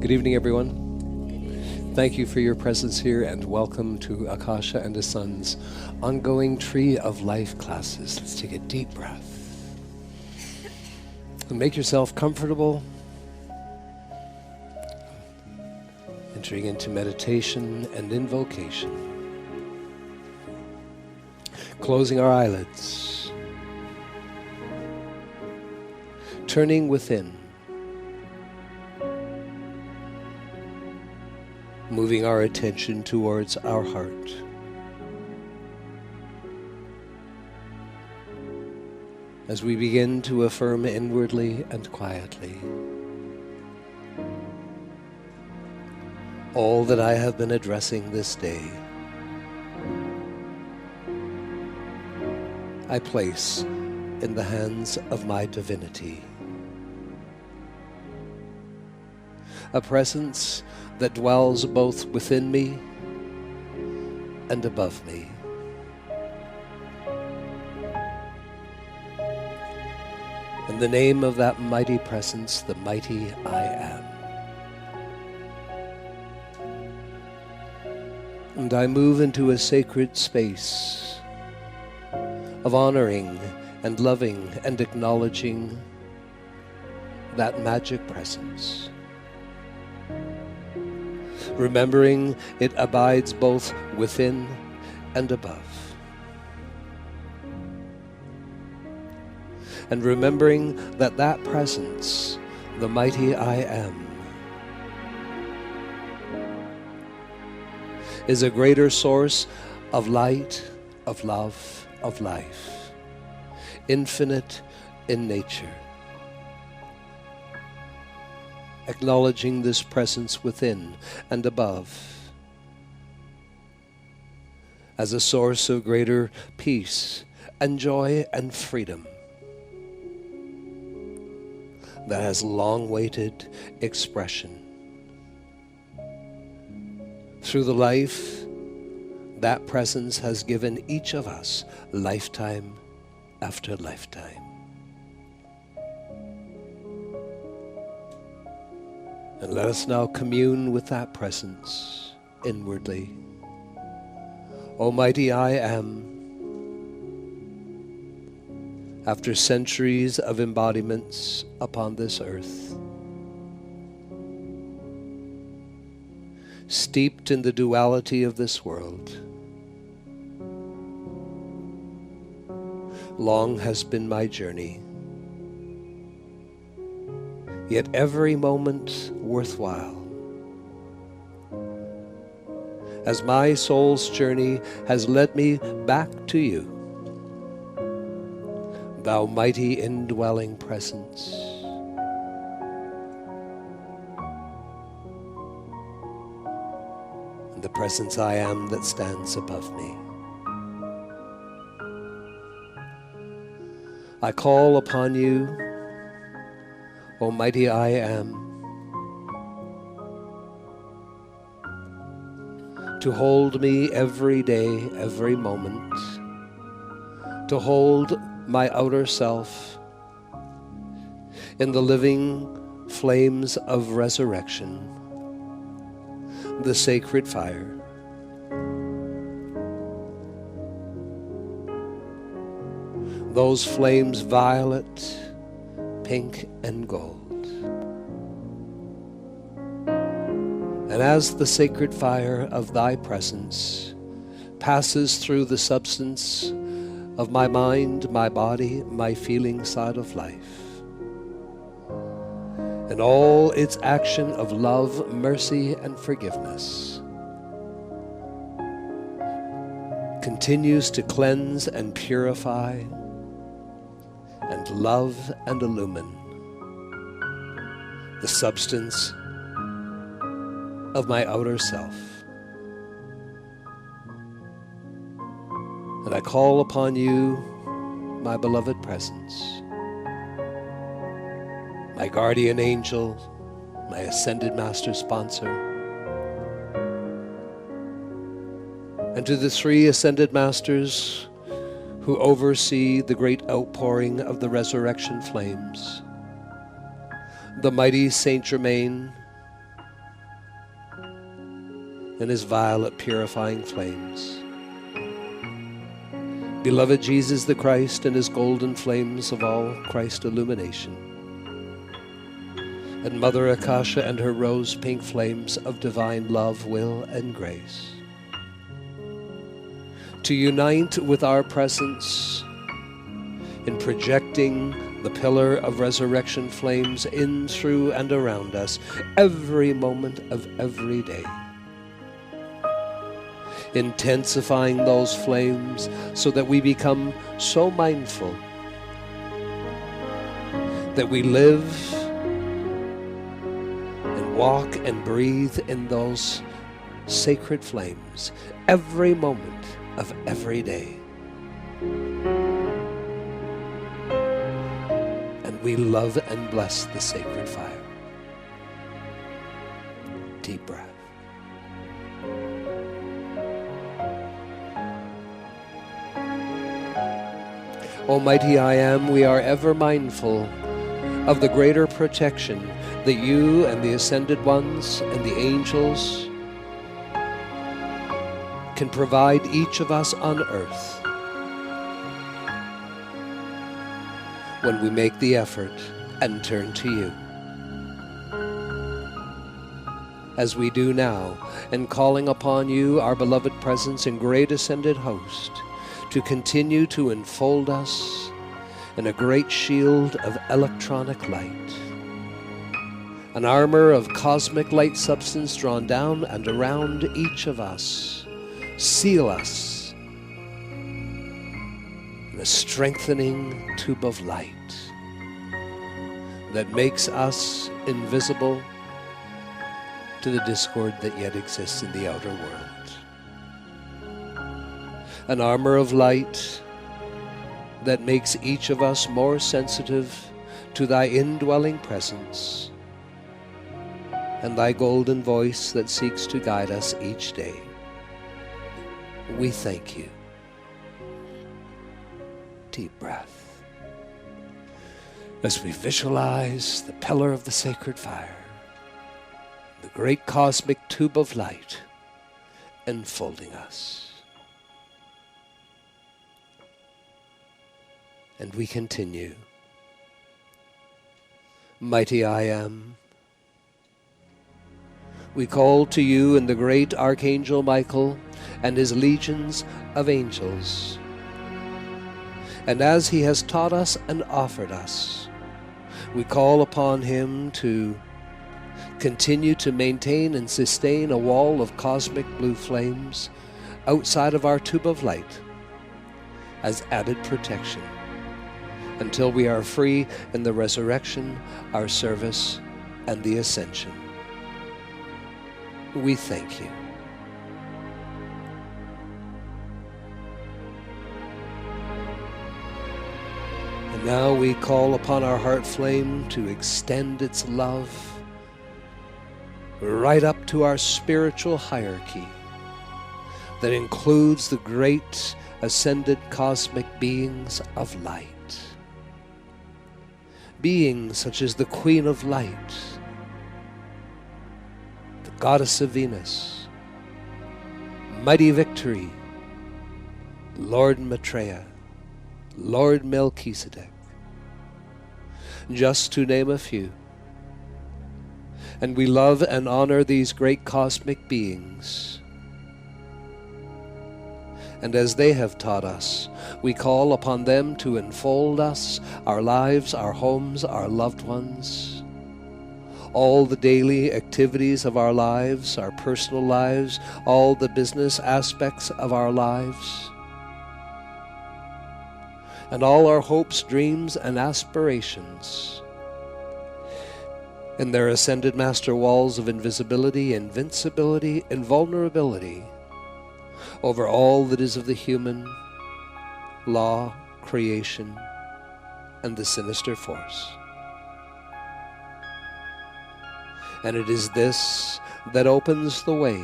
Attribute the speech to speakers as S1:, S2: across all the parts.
S1: Good evening, everyone. Thank you for your presence here and welcome to Akasha and the Sun's ongoing Tree of Life classes. Let's take a deep breath. And make yourself comfortable. Entering into meditation and invocation. Closing our eyelids. Turning within. Moving our attention towards our heart. As we begin to affirm inwardly and quietly, all that I have been addressing this day, I place in the hands of my divinity. A presence that dwells both within me and above me. In the name of that mighty presence, the mighty I am. And I move into a sacred space of honoring and loving and acknowledging that magic presence. Remembering it abides both within and above. And remembering that that presence, the mighty I am, is a greater source of light, of love, of life, infinite in nature. Acknowledging this presence within and above as a source of greater peace and joy and freedom that has long-awaited expression. Through the life that presence has given each of us, lifetime after lifetime. And let us now commune with that presence inwardly. Almighty I am, after centuries of embodiments upon this earth, steeped in the duality of this world, long has been my journey. Yet every moment worthwhile. As my soul's journey has led me back to you, thou mighty indwelling presence. And the presence I am that stands above me. I call upon you, Almighty I am, to hold me every day, every moment, to hold my outer self in the living flames of resurrection, the sacred fire. Those flames violet, pink and gold. And as the sacred fire of thy presence passes through the substance of my mind, my body, my feeling side of life, and all its action of love, mercy, and forgiveness continues to cleanse and purify and love and illumine the substance of my outer self. And I call upon you, my beloved presence, my guardian angel, my ascended master sponsor, and to the three ascended masters who oversee the great outpouring of the resurrection flames, the mighty Saint Germain, and his violet purifying flames. Beloved Jesus the Christ and his golden flames of all Christ illumination. And Mother Akasha and her rose pink flames of divine love, will, and grace. To unite with our presence in projecting the pillar of resurrection flames in, through, and around us every moment of every day. Intensifying those flames so that we become so mindful that we live and walk and breathe in those sacred flames every moment of every day. And we love and bless the sacred fire. Deep breath. Almighty I Am, we are ever mindful of the greater protection that you and the ascended ones and the angels can provide each of us on earth when we make the effort and turn to you. As we do now, and calling upon you, our beloved presence and great ascended host, to continue to enfold us in a great shield of electronic light, an armor of cosmic light substance drawn down and around each of us. Seal us in a strengthening tube of light that makes us invisible to the discord that yet exists in the outer world. An armor of light that makes each of us more sensitive to thy indwelling presence and thy golden voice that seeks to guide us each day. We thank you. Deep breath. As we visualize the pillar of the sacred fire, the great cosmic tube of light enfolding us. And we continue. Mighty I Am, we call to you in the great Archangel Michael and his legions of angels. And as he has taught us and offered us, we call upon him to continue to maintain and sustain a wall of cosmic blue flames outside of our tube of light as added protection, until we are free in the resurrection, our service, and the ascension. We thank you. And now we call upon our heart flame to extend its love right up to our spiritual hierarchy that includes the great ascended cosmic beings of light. Beings such as the Queen of Light, the Goddess of Venus, Mighty Victory, Lord Maitreya, Lord Melchizedek, just to name a few. And we love and honor these great cosmic beings. And as they have taught us, we call upon them to enfold us, our lives, our homes, our loved ones, all the daily activities of our lives, our personal lives, all the business aspects of our lives, and all our hopes, dreams, and aspirations in their ascended master walls of invisibility, invincibility, invulnerability over all that is of the human law, creation, and the sinister force. And it is this that opens the way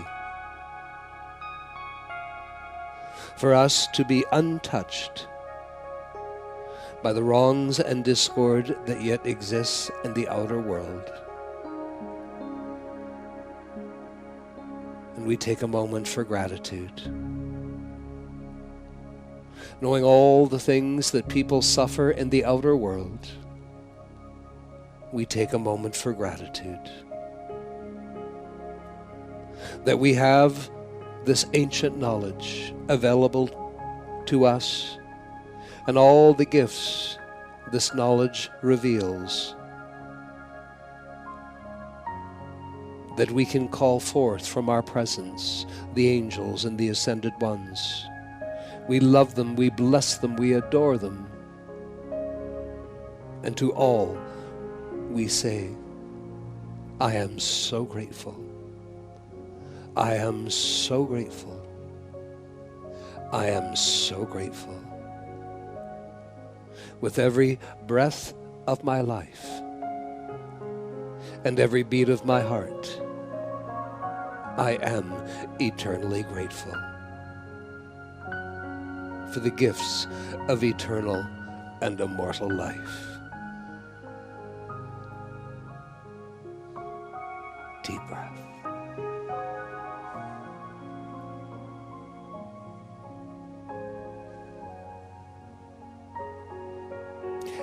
S1: for us to be untouched by the wrongs and discord that yet exists in the outer world. And we take a moment for gratitude. Knowing all the things that people suffer in the outer world, we take a moment for gratitude. That we have this ancient knowledge available to us, and all the gifts this knowledge reveals, that we can call forth from our presence the angels and the ascended ones. We love them, we bless them, we adore them. And to all we say, I am so grateful. I am so grateful. I am so grateful. With every breath of my life and every beat of my heart, I am eternally grateful for the gifts of eternal and immortal life. Deep breath.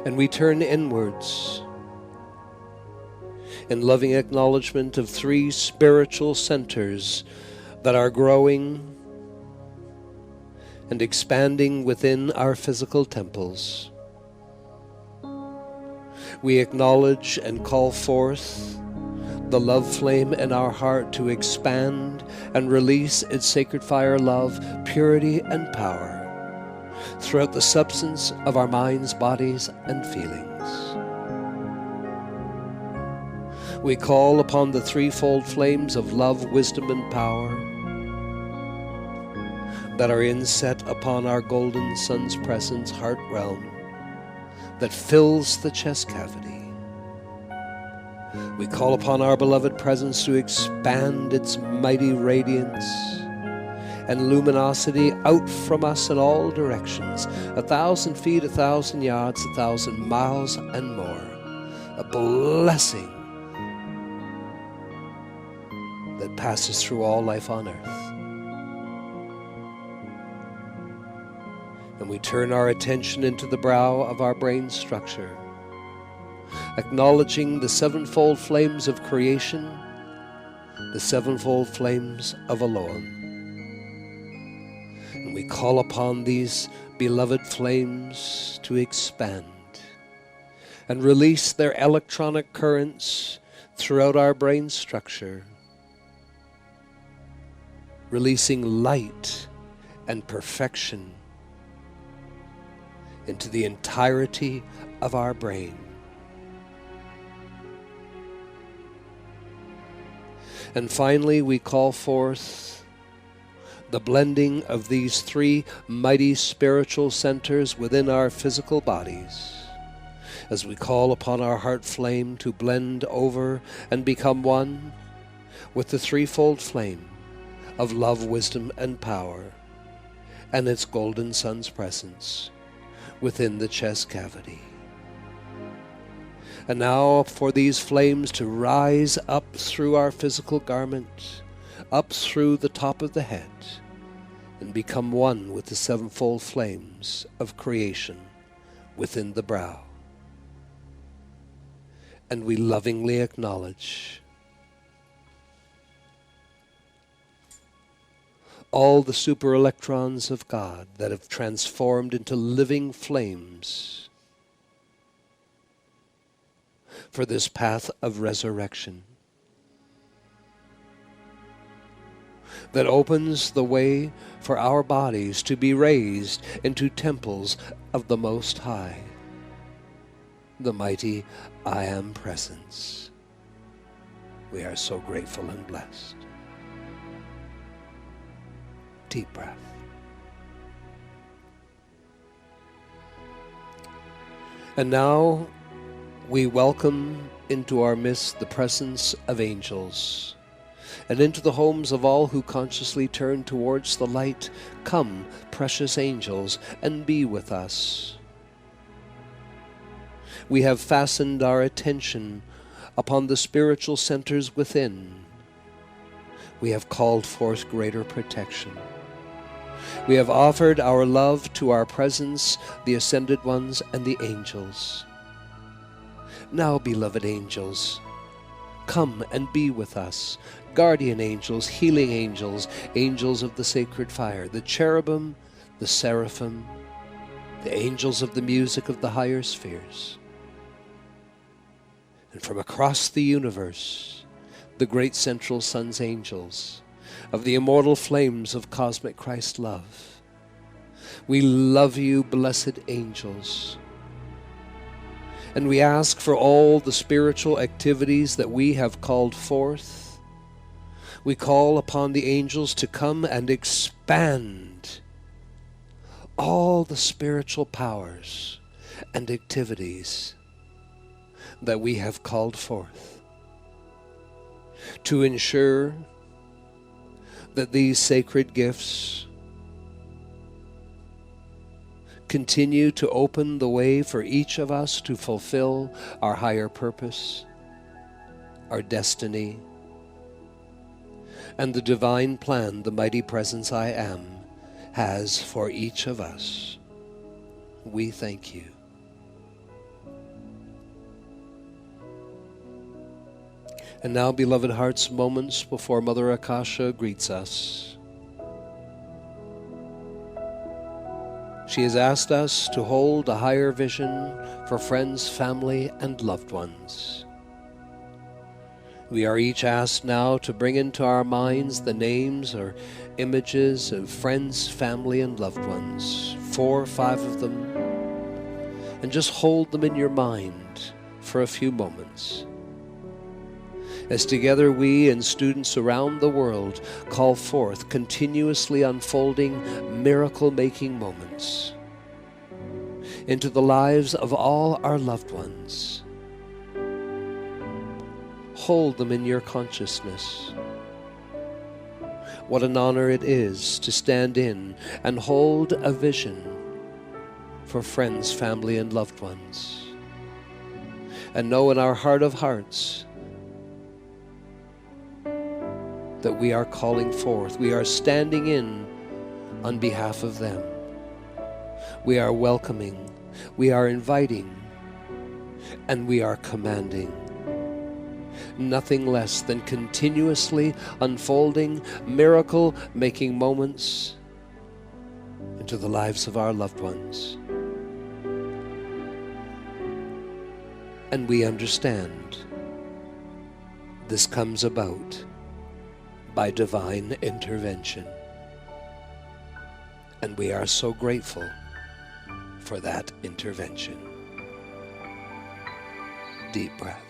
S1: And we turn inwards in loving acknowledgement of 3 spiritual centers that are growing and expanding within our physical temples. We acknowledge and call forth the love flame in our heart to expand and release its sacred fire, love, purity, and power throughout the substance of our minds, bodies, and feelings. We call upon the threefold flames of love, wisdom, and power that are inset upon our golden sun's presence heart realm that fills the chest cavity. We call upon our beloved presence to expand its mighty radiance and luminosity out from us in all directions, 1,000 feet, 1,000 yards, 1,000 miles, and more. A blessing that passes through all life on earth. And we turn our attention into the brow of our brain structure, acknowledging the 7-fold flames of creation, the 7-fold flames of Elohim. And we call upon these beloved flames to expand and release their electronic currents throughout our brain structure, releasing light and perfection into the entirety of our brain. And finally, we call forth the blending of these 3 mighty spiritual centers within our physical bodies, as we call upon our heart flame to blend over and become one with the threefold flame of love, wisdom, and power, and its golden sun's presence within the chest cavity. And now for these flames to rise up through our physical garment, up through the top of the head, and become one with the 7-fold flames of creation within the brow. And we lovingly acknowledge all the super electrons of God that have transformed into living flames for this path of resurrection that opens the way for our bodies to be raised into temples of the Most High, the mighty I Am Presence. We are so grateful and blessed. Deep breath. And now we welcome into our midst the presence of angels, and into the homes of all who consciously turn towards the light. Come, precious angels, and be with us. We have fastened our attention upon the spiritual centers within, We have called forth greater protection. We have offered our love to our presence, the ascended ones and the angels. Now, beloved angels, come and be with us. Guardian angels, healing angels, angels of the sacred fire, the cherubim, the seraphim, the angels of the music of the higher spheres. And from across the universe, the great central sun's angels, of the immortal flames of cosmic Christ love. We love you, blessed angels. And we ask for all the spiritual activities that we have called forth. We call upon the angels to come and expand all the spiritual powers and activities that we have called forth, to ensure that these sacred gifts continue to open the way for each of us to fulfill our higher purpose, our destiny, and the divine plan the mighty presence I am has for each of us. We thank you. And now, beloved hearts, moments before Mother Akasha greets us, she has asked us to hold a higher vision for friends, family, and loved ones. We are each asked now to bring into our minds the names or images of friends, family, and loved ones, 4 or 5 of them, and just hold them in your mind for a few moments, as together we and students around the world call forth continuously unfolding miracle-making moments into the lives of all our loved ones. Hold them in your consciousness. What an honor it is to stand in and hold a vision for friends, family, and loved ones, and know in our heart of hearts that we are calling forth, we are standing in on behalf of them. We are welcoming, we are inviting, and we are commanding. Nothing less than continuously unfolding, miracle-making moments into the lives of our loved ones. And we understand this comes about by divine intervention. And we are so grateful for that intervention. Deep breath.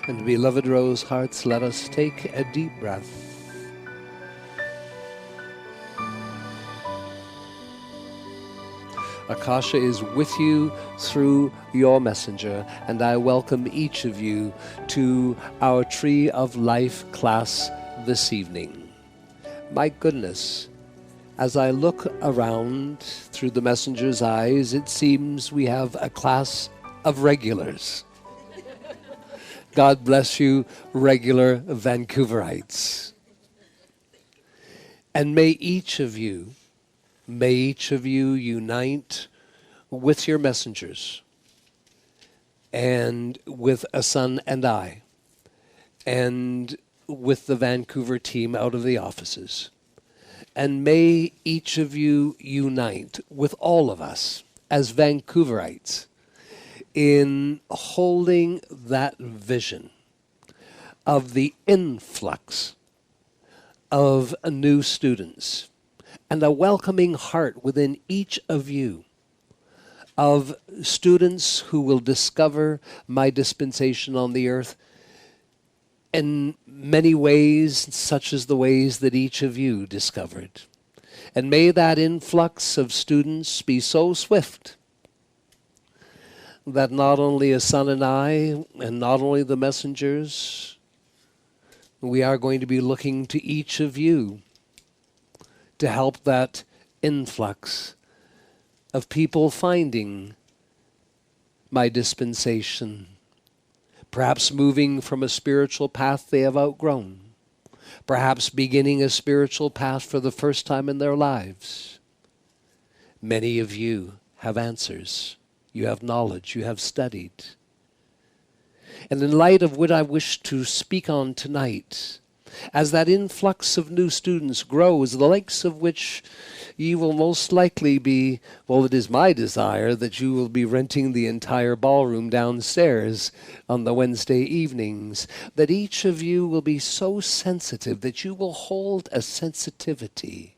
S1: And beloved rose hearts, let us take a deep breath Akasha is with you through your messenger, and I welcome each of you to our Tree of Life class this evening. My goodness, as I look around through the messenger's eyes, it seems we have a class of regulars. God bless you, regular Vancouverites. And may each of you unite with your messengers and with Asun and I and with the Vancouver team out of the offices. And may each of you unite with all of us as Vancouverites in holding that vision of the influx of new students and a welcoming heart within each of you of students who will discover my dispensation on the earth in many ways, such as the ways that each of you discovered. And may that influx of students be so swift that not only Asun and I, and not only the messengers, we are going to be looking to each of you to help that influx of people finding my dispensation, perhaps moving from a spiritual path they have outgrown, perhaps beginning a spiritual path for the first time in their lives. Many of you have answers, you have knowledge, you have studied. And in light of what I wish to speak on tonight, as that influx of new students grows, the likes of which you will most likely be, well, it is my desire that you will be renting the entire ballroom downstairs on the Wednesday evenings, that each of you will be so sensitive that you will hold a sensitivity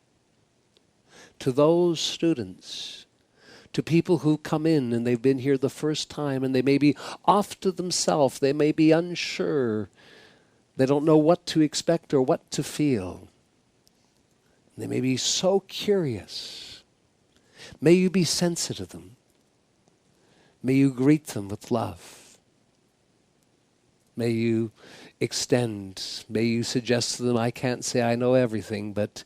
S1: to those students, to people who come in and they've been here the first time and they may be off to themselves, they may be unsure, they don't know what to expect or what to feel. They may be so curious. May you be sensitive to them. May you greet them with love. May you extend, may you suggest to them, I can't say I know everything, but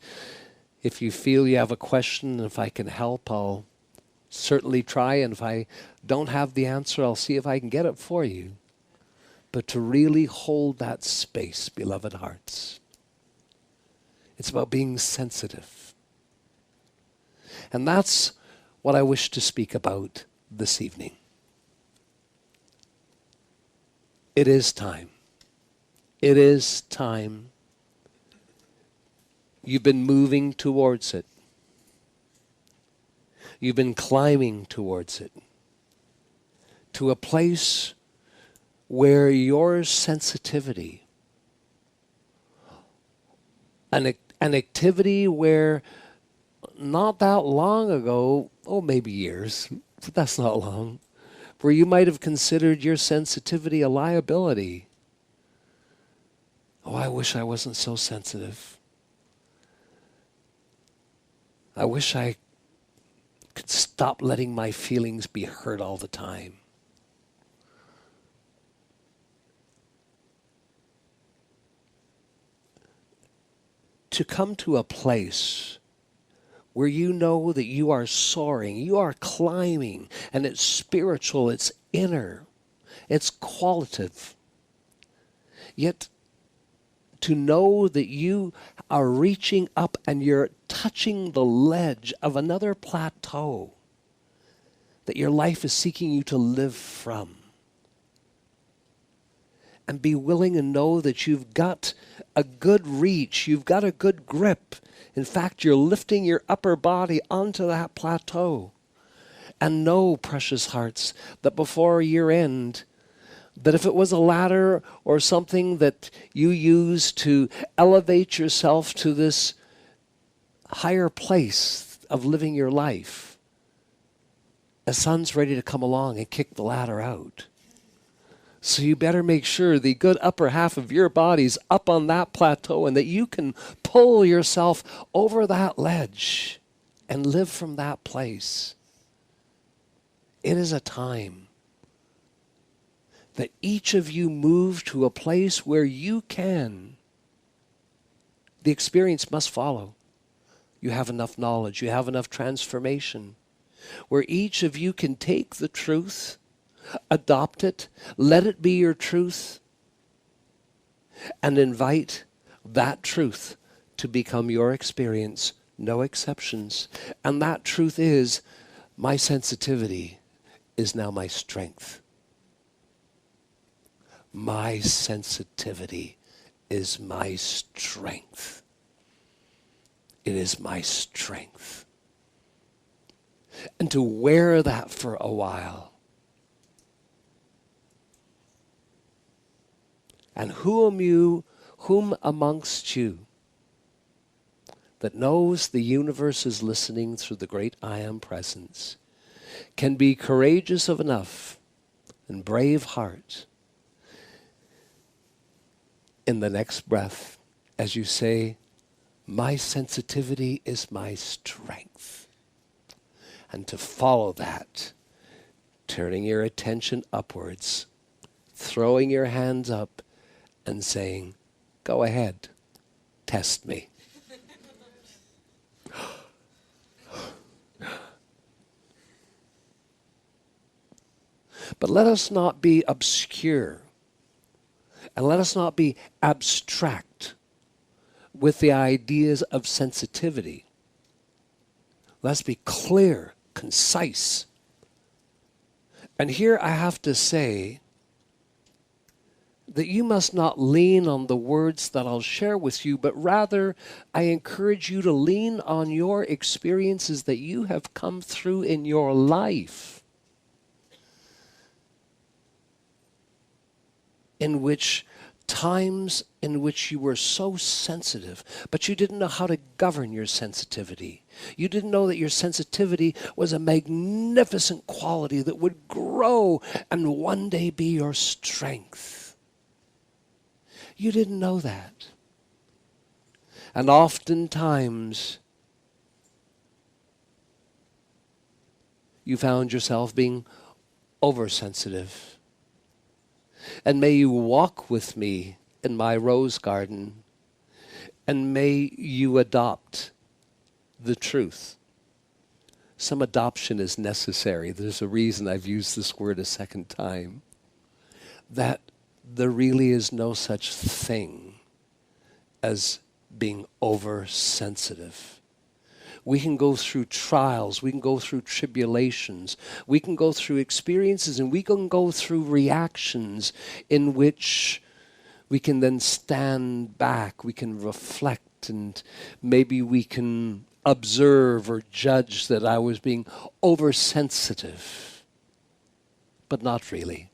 S1: if you feel you have a question, if I can help, I'll certainly try, and if I don't have the answer, I'll see if I can get it for you. But to really hold that space, beloved hearts. It's about being sensitive. And that's what I wish to speak about this evening. It is time. It is time. You've been moving towards it. You've been climbing towards it. To a place where your sensitivity, an activity where not that long ago, maybe years, but that's not long, where you might have considered your sensitivity a liability. I wish I wasn't so sensitive. I wish I could stop letting my feelings be hurt all the time. To come to a place where you know that you are soaring, you are climbing, and it's spiritual, it's inner, it's qualitative. Yet to know that you are reaching up and you're touching the ledge of another plateau that your life is seeking you to live from. And be willing to know that you've got a good reach, you've got a good grip. In fact, you're lifting your upper body onto that plateau. And know, precious hearts, that before year end, that if it was a ladder or something that you use to elevate yourself to this higher place of living your life, a son's ready to come along and kick the ladder out. So you better make sure the good upper half of your body's up on that plateau and that you can pull yourself over that ledge and live from that place. It is a time that each of you move to a place where you can. The experience must follow. You have enough knowledge, you have enough transformation, where each of you can take the truth, adopt it, let it be your truth, and invite that truth to become your experience, no exceptions. And that truth is, my sensitivity is now my strength. My sensitivity is my strength. It is my strength. And to wear that for a while. And whom amongst you that knows the universe is listening through the great I Am presence can be courageous of enough and brave heart in the next breath as you say, my sensitivity is my strength. And to follow that, turning your attention upwards, throwing your hands up and saying, go ahead, test me. But let us not be obscure, and let us not be abstract with the ideas of sensitivity. Let's be clear, concise. And here I have to say that you must not lean on the words that I'll share with you, but rather I encourage you to lean on your experiences that you have come through in your life, in which times in which you were so sensitive, but you didn't know how to govern your sensitivity. You didn't know that your sensitivity was a magnificent quality that would grow and one day be your strength. You didn't know that. And oftentimes, you found yourself being oversensitive. And may you walk with me in my rose garden, and may you adopt the truth. Some adoption is necessary. There's a reason I've used this word a second time. That there really is no such thing as being oversensitive. We can go through trials, we can go through tribulations, we can go through experiences, and we can go through reactions in which we can then stand back, we can reflect, and maybe we can observe or judge that I was being oversensitive, but not really.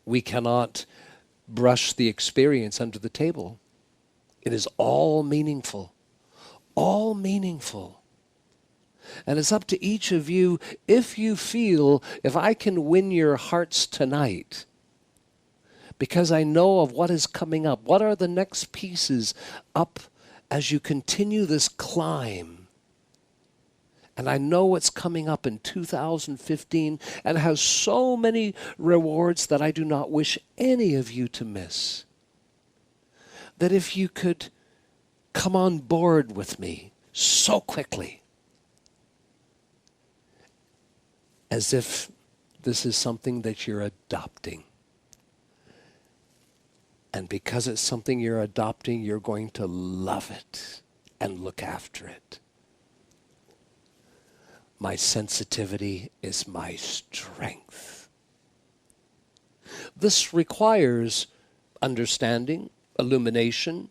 S1: We cannot brush the experience under the table. It is all meaningful. All meaningful. And it's up to each of you, if you feel, if I can win your hearts tonight, because I know of what is coming up. What are the next pieces up as you continue this climb? And I know what's coming up in 2015 and has so many rewards that I do not wish any of you to miss. That if you could come on board with me so quickly, as if this is something that you're adopting. And because it's something you're adopting, you're going to love it and look after it. My sensitivity is my strength. This requires understanding, illumination.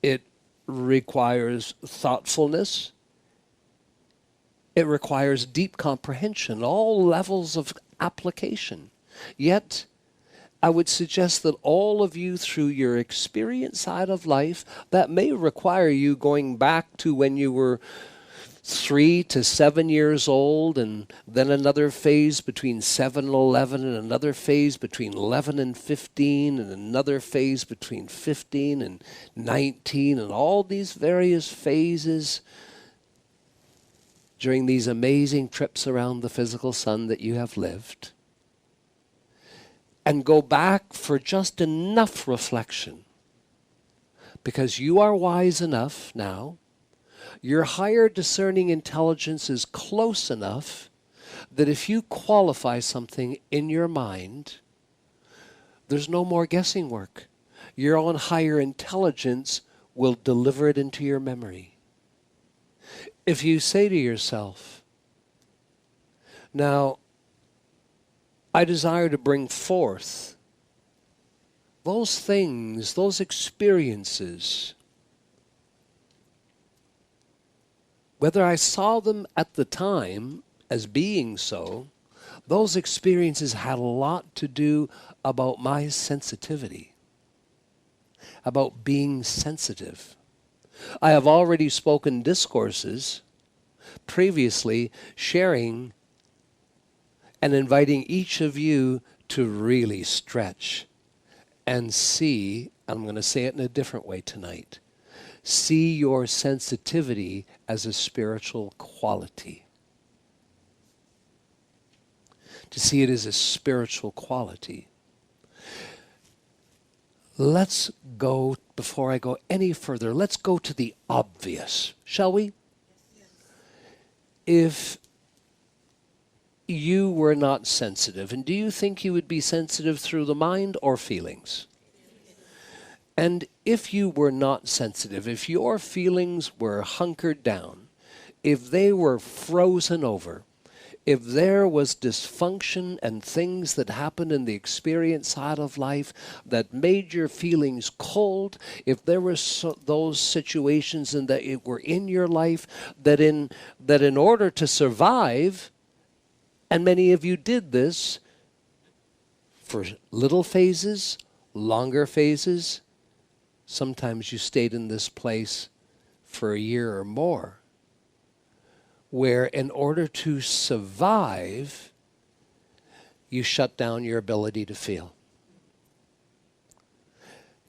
S1: It requires thoughtfulness. It requires deep comprehension, all levels of application. Yet, I would suggest that all of you, through your experience side of life, that may require you going back to when you were 3 to 7 years old, and then another phase between 7 and 11, and another phase between 11 and 15, and another phase between 15 and 19, and all these various phases during these amazing trips around the physical sun that you have lived, and go back for just enough reflection, because you are wise enough now, your higher discerning intelligence is close enough that if you qualify something in your mind, there's no more guessing work. Your own higher intelligence will deliver it into your memory. If you say to yourself, now, I desire to bring forth those things, those experiences, whether I saw them at the time as being so, those experiences had a lot to do about my sensitivity, about being sensitive. I have already spoken discourses previously, sharing and inviting each of you to really stretch and see, I'm going to say it in a different way tonight, see your sensitivity as a spiritual quality. To see it as a spiritual quality. Let's go, before I go any further, let's go to the obvious, shall we? Yes. If you were not sensitive, and do you think you would be sensitive through the mind or feelings? And if you were not sensitive, if your feelings were hunkered down, if they were frozen over, if there was dysfunction and things that happened in the experience side of life that made your feelings cold, if there were those situations and that it were in your life that in order to survive, and many of you did this for little phases, longer phases, sometimes you stayed in this place for a year or more, where in order to survive, you shut down your ability to feel.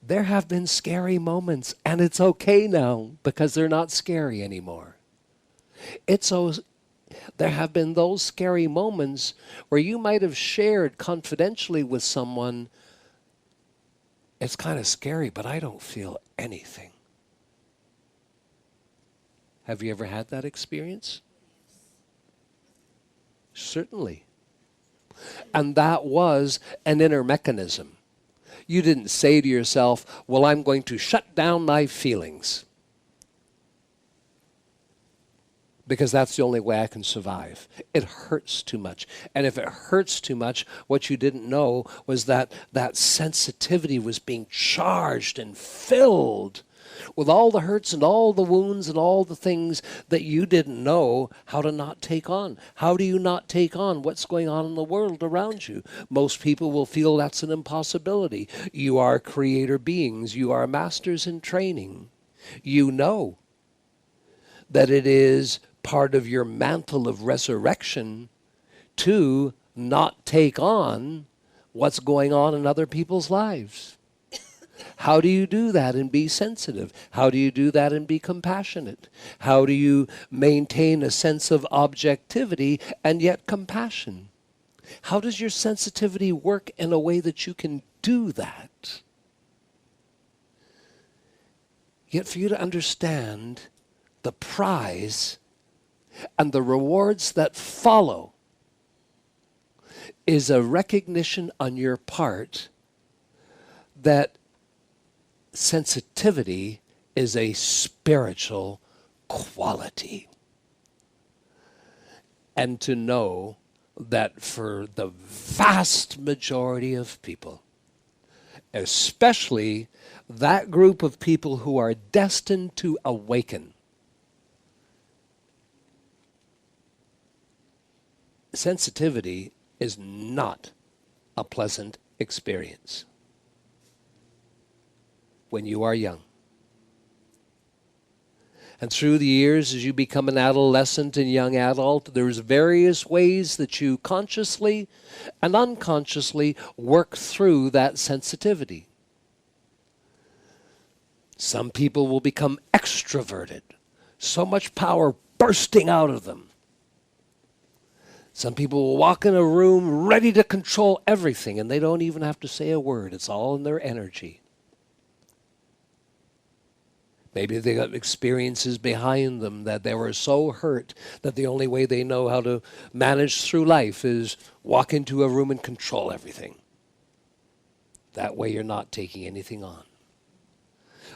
S1: There have been scary moments, and it's okay now because they're not scary anymore. There have been those scary moments where you might have shared confidentially with someone, it's kind of scary, but I don't feel anything. Have you ever had that experience? Certainly. And that was an inner mechanism. You didn't say to yourself, well, I'm going to shut down my feelings because that's the only way I can survive. It hurts too much. And if it hurts too much, what you didn't know was that that sensitivity was being charged and filled with all the hurts and all the wounds and all the things that you didn't know how to not take on. How do you not take on what's going on in the world around you? Most people will feel that's an impossibility. You are creator beings. You are masters in training. You know that it is part of your mantle of resurrection to not take on what's going on in other people's lives. How do you do that and be sensitive? How do you do that and be compassionate? How do you maintain a sense of objectivity and yet compassion? How does your sensitivity work in a way that you can do that? Yet for you to understand the prize and the rewards that follow is a recognition on your part that sensitivity is a spiritual quality. And to know that for the vast majority of people, especially that group of people who are destined to awaken, sensitivity is not a pleasant experience when you are young. And through the years, as you become an adolescent and young adult, there's various ways that you consciously and unconsciously work through that sensitivity. Some people will become extroverted, so much power bursting out of them. Some people will walk in a room ready to control everything, and they don't even have to say a word. It's all in their energy. Maybe they got experiences behind them that they were so hurt that the only way they know how to manage through life is walk into a room and control everything. That way you're not taking anything on.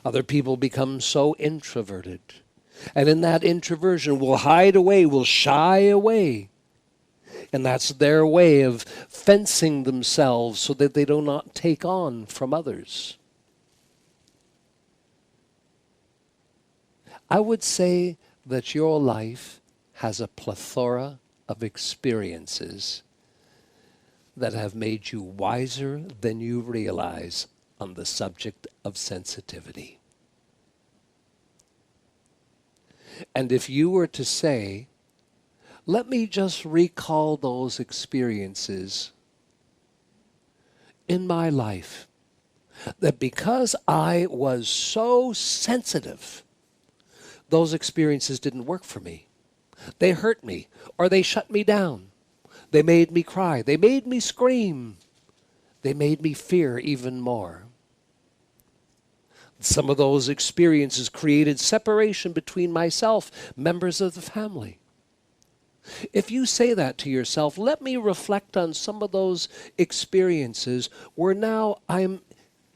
S1: Other people become so introverted, and in that introversion will hide away, will shy away. And that's their way of fencing themselves so that they do not take on from others. I would say that your life has a plethora of experiences that have made you wiser than you realize on the subject of sensitivity. And if you were to say, let me just recall those experiences in my life, that because I was so sensitive, those experiences didn't work for me. They hurt me, or they shut me down. They made me cry. They made me scream. They made me fear even more. Some of those experiences created separation between myself, members of the family. If you say that to yourself, let me reflect on some of those experiences where now I'm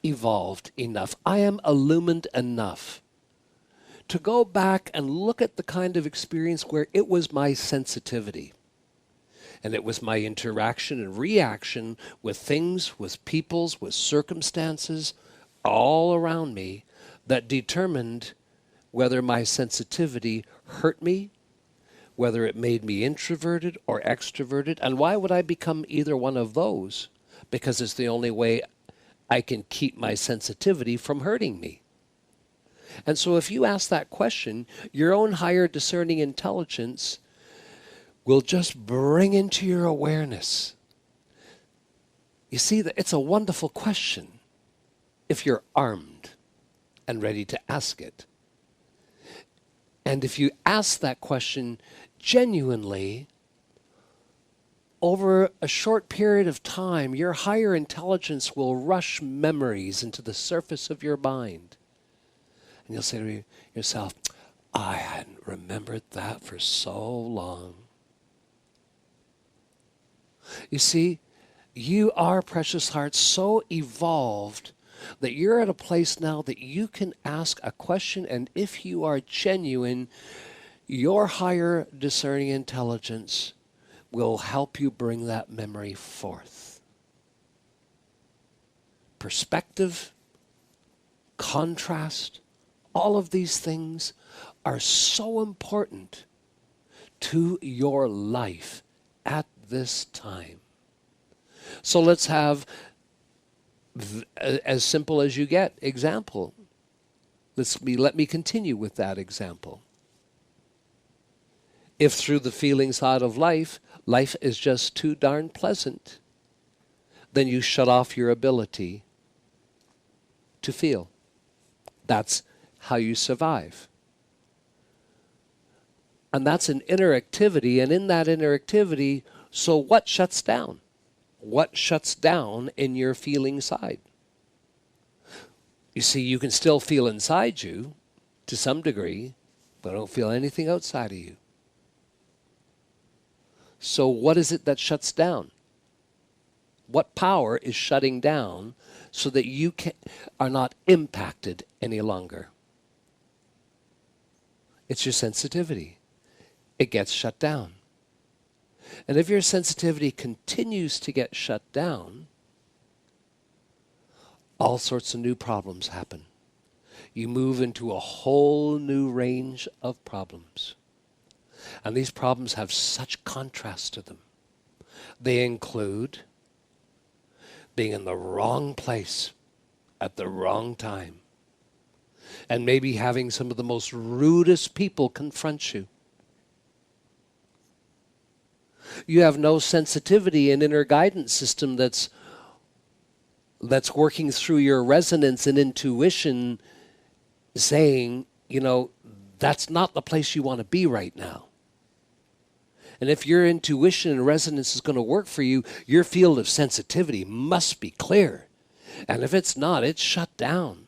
S1: evolved enough, I am illumined enough to go back and look at the kind of experience where it was my sensitivity. And it was my interaction and reaction with things, with peoples, with circumstances all around me that determined whether my sensitivity hurt me, whether it made me introverted or extroverted. And why would I become either one of those? Because it's the only way I can keep my sensitivity from hurting me. And so if you ask that question, your own higher discerning intelligence will just bring into your awareness. You see, that it's a wonderful question if you're armed and ready to ask it. And if you ask that question genuinely, over a short period of time, your higher intelligence will rush memories into the surface of your mind. And you'll say to yourself, I hadn't remembered that for so long. You see, you are, precious heart, so evolved that you're at a place now that you can ask a question, and if you are genuine, your higher discerning intelligence will help you bring that memory forth. Perspective, contrast, all of these things are so important to your life at this time. So let's have as simple as you get example. Let me continue with that example. If through the feeling side of life is just too darn pleasant, then you shut off your ability to feel. That's how you survive. And that's an inner activity, and in that inner activity, so what shuts down? What shuts down in your feeling side? You see, you can still feel inside you to some degree, but don't feel anything outside of you. So what is it that shuts down? What power is shutting down so that you are not impacted any longer? It's your sensitivity. It gets shut down. And if your sensitivity continues to get shut down, all sorts of new problems happen. You move into a whole new range of problems. And these problems have such contrast to them. They include being in the wrong place at the wrong time, and maybe having some of the most rudest people confront you. You have no sensitivity and inner guidance system that's working through your resonance and intuition saying, that's not the place you want to be right now. And if your intuition and resonance is going to work for you, your field of sensitivity must be clear. And if it's not, it's shut down.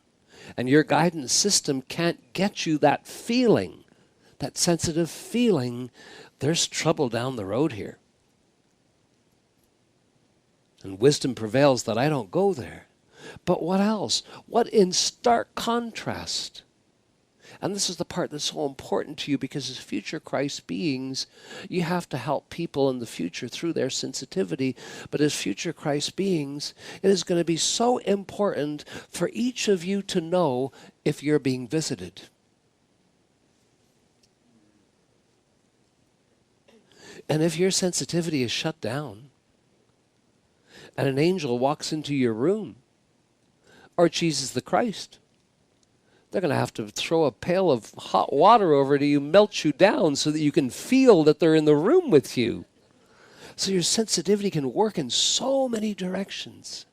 S1: And your guidance system can't get you that feeling, that sensitive feeling. There's trouble down the road here. And wisdom prevails that I don't go there. But what else? What in stark contrast? And this is the part that's so important to you, because as future Christ beings, you have to help people in the future through their sensitivity. But as future Christ beings, it is going to be so important for each of you to know if you're being visited. And if your sensitivity is shut down, and an angel walks into your room, or Jesus the Christ, they're going to have to throw a pail of hot water over to you, melt you down so that you can feel that they're in the room with you. So your sensitivity can work in so many directions.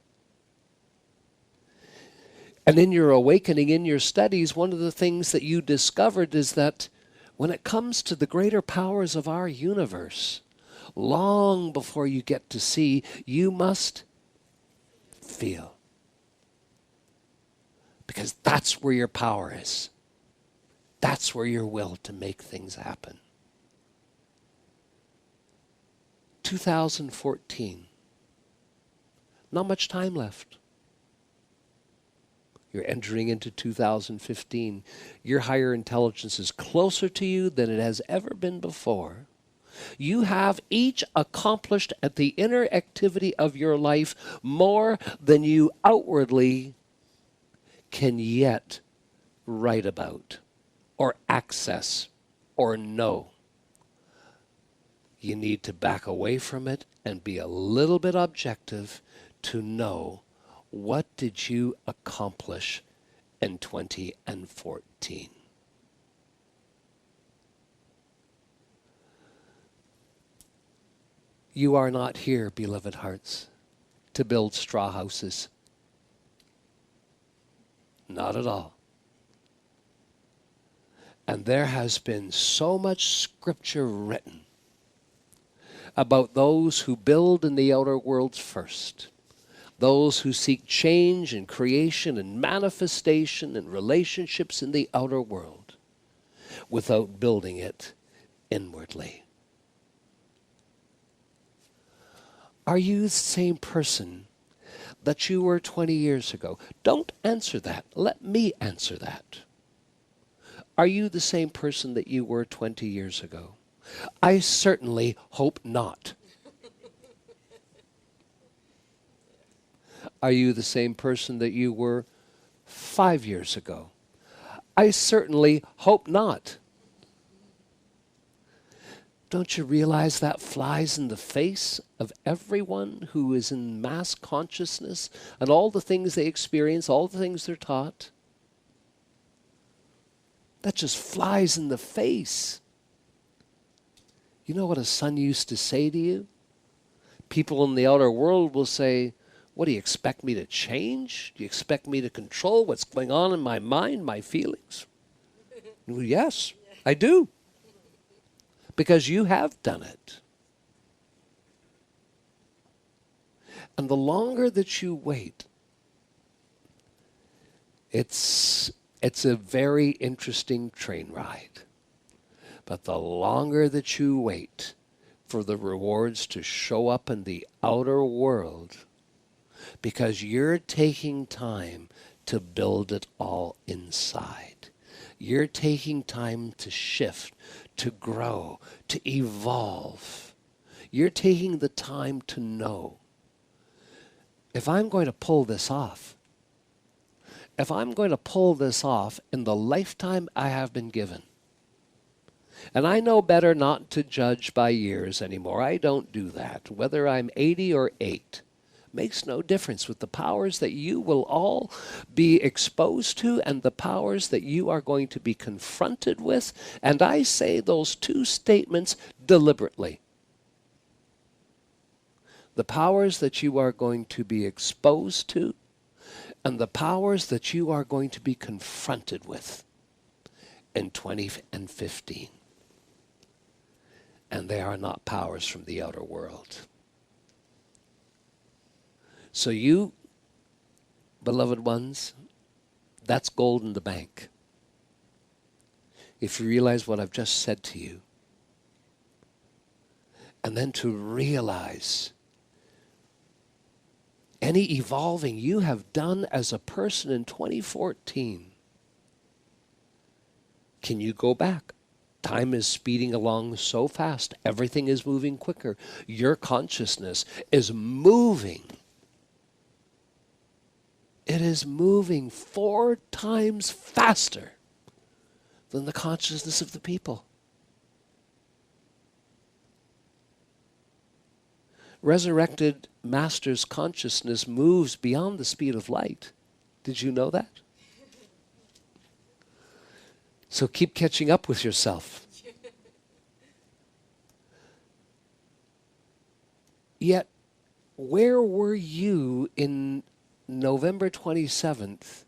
S1: And in your awakening, in your studies, one of the things that you discovered is that when it comes to the greater powers of our universe, long before you get to see, you must feel. Because that's where your power is. That's where your will to make things happen. 2014. Not much time left. You're entering into 2015. Your higher intelligence is closer to you than it has ever been before. You have each accomplished at the inner activity of your life more than you outwardly can yet write about or access or know. You need to back away from it and be a little bit objective to know, what did you accomplish in 2014? You are not here, beloved hearts, to build straw houses. Not at all. And there has been so much scripture written about those who build in the outer worlds first, those who seek change and creation and manifestation and relationships in the outer world without building it inwardly. Are you the same person that you were 20 years ago? Don't answer that. Let me answer that. Are you the same person that you were 20 years ago? I certainly hope not. Are you the same person that you were 5 years ago? I certainly hope not. Don't you realize that flies in the face of everyone who is in mass consciousness and all the things they experience, all the things they're taught? That just flies in the face. You know what a son used to say to you? People in the outer world will say, what, do you expect me to change? Do you expect me to control what's going on in my mind, my feelings? Well, yes, I do. Because you have done it. And the longer that you wait, it's a very interesting train ride. But the longer that you wait for the rewards to show up in the outer world, because you're taking time to build it all inside. You're taking time to shift, to grow, to evolve. You're taking the time to know, if I'm going to pull this off, if I'm going to pull this off in the lifetime I have been given, and I know better not to judge by years anymore. I don't do that. Whether I'm 80 or 8. Makes no difference with the powers that you will all be exposed to and the powers that you are going to be confronted with. And I say those two statements deliberately. The powers that you are going to be exposed to and the powers that you are going to be confronted with in 2015. and they are not powers from the outer world. So you, beloved ones, that's gold in the bank. If you realize what I've just said to you, and then to realize any evolving you have done as a person in 2014, can you go back? Time is speeding along so fast. Everything is moving quicker. Your consciousness is moving. It is moving 4 times faster than the consciousness of the people. Resurrected Master's consciousness moves beyond the speed of light. Did you know that? So keep catching up with yourself. Yet, where were you in November 27th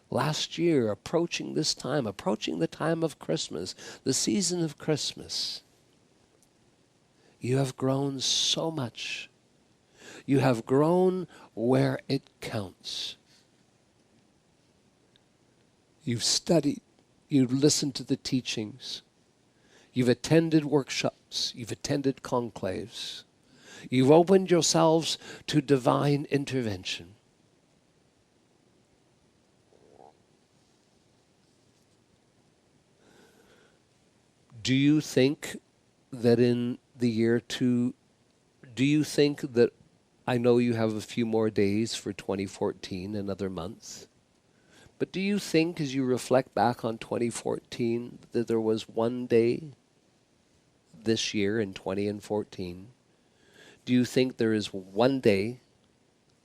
S1: last year, approaching this time, approaching the time of Christmas, the season of Christmas? You have grown so much. You have grown where it counts. You've studied. You've listened to the teachings. You've attended workshops. You've attended conclaves. You've opened yourselves to divine intervention. Do you think that in the year do you think that, I know you have a few more days for 2014, another month, but do you think as you reflect back on 2014 that there was one day this year in 2014, do you think there is one day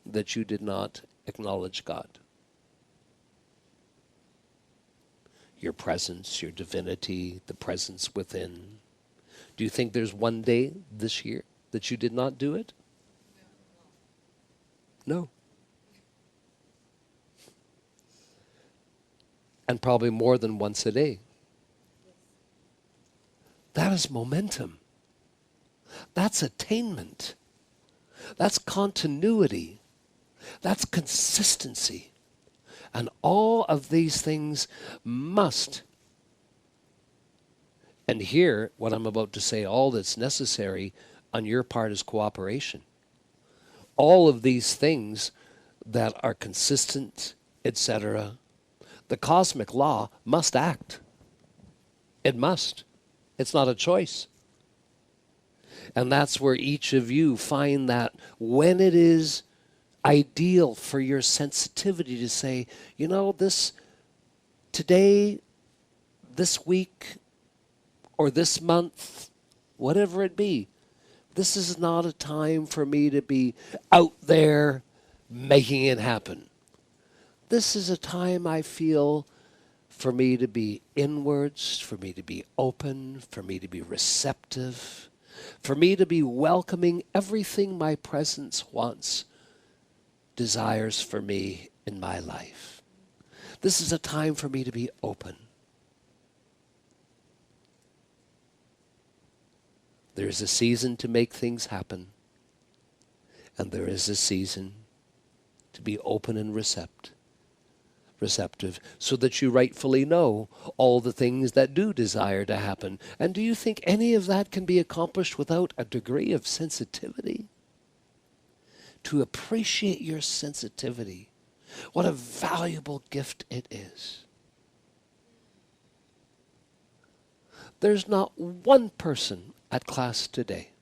S1: that you did not acknowledge God? Your presence, your divinity, the presence within. Do you think there's one day this year that you did not do it? No. And probably more than once a day. That is momentum. That's attainment. That's continuity. That's consistency. And all of these things must. And here, what I'm about to say, all that's necessary on your part is cooperation. All of these things that are consistent, etc., the cosmic law must act. It must. It's not a choice. And that's where each of you find that when it is ideal for your sensitivity to say, you know, this today, this week, or this month, whatever it be, this is not a time for me to be out there making it happen. This is a time I feel for me to be inwards, for me to be open, for me to be receptive, for me to be welcoming everything my presence wants, desires for me in my life. This is a time for me to be open. There is a season to make things happen, and there is a season to be open and receptive, so that you rightfully know all the things that do desire to happen. And do you think any of that can be accomplished without a degree of sensitivity? To appreciate your sensitivity, what a valuable gift it is. There's not one person at class today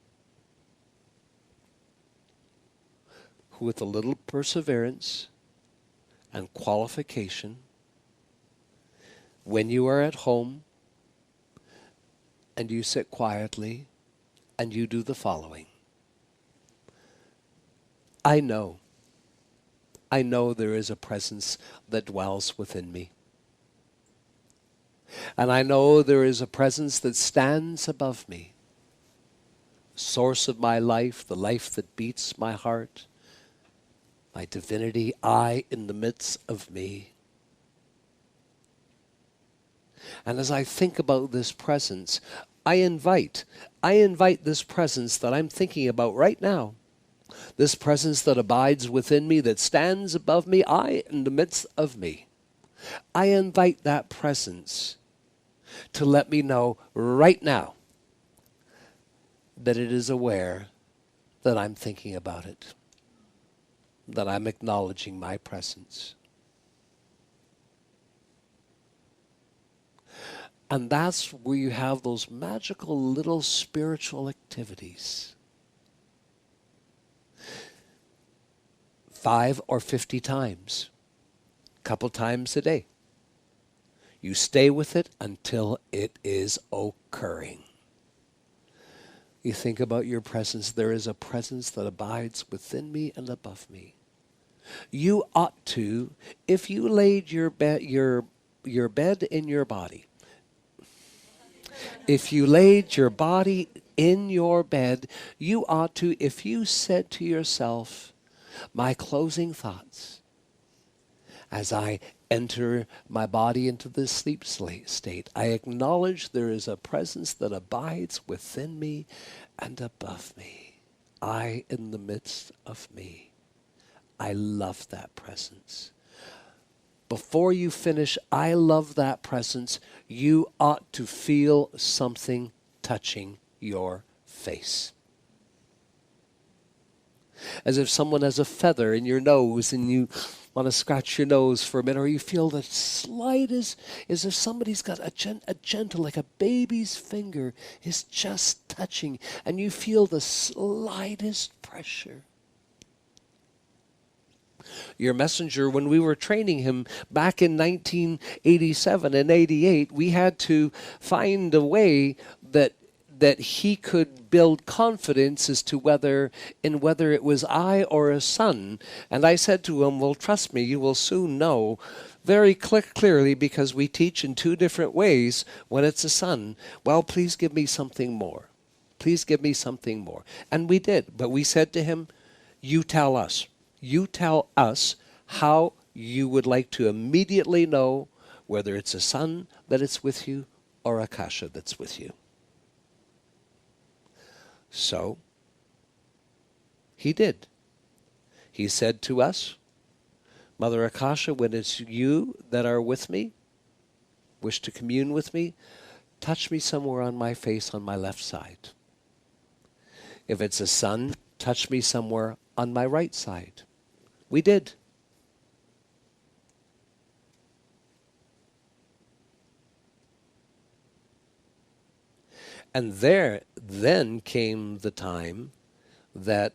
S1: who, with a little perseverance and qualification, when you are at home and you sit quietly and you do the following. I know there is a presence that dwells within me. And I know there is a presence that stands above me, source of my life, the life that beats my heart, my divinity, I in the midst of me. And as I think about this presence, I invite this presence that I'm thinking about right now, this presence that abides within me, that stands above me, I in the midst of me. I invite that presence to let me know right now that it is aware that I'm thinking about it, that I'm acknowledging my presence. And that's where you have those magical little spiritual activities. 5 or 50 times, a couple times a day. You stay with it until it is occurring. You think about your presence. There is a presence that abides within me and above me. You ought to, if you laid your bed in your body, if you laid your body in your bed, you ought to, if you said to yourself, my closing thoughts, as I enter my body into this sleep state, I acknowledge there is a presence that abides within me and above me. I in the midst of me. I love that presence. Before you finish, I love that presence, you ought to feel something touching your face. As if someone has a feather in your nose and you want to scratch your nose for a minute, or you feel the slightest, as if somebody's got a gentle, like a baby's finger is just touching, and you feel the slightest pressure. Your messenger, when we were training him back in 1987 and 88, we had to find a way that he could build confidence as to whether it was I or a son. And I said to him, well, trust me, you will soon know very clearly, because we teach in 2 different ways when it's a son. Well, please give me something more. Please give me something more. And we did. But we said to him, you tell us. You tell us how you would like to immediately know whether it's a son that it's with you or Akasha that's with you. So, he did. He said to us, Mother Akasha, when it's you that are with me, wish to commune with me, touch me somewhere on my face on my left side. If it's a son, touch me somewhere on my right side. We did. And then came the time that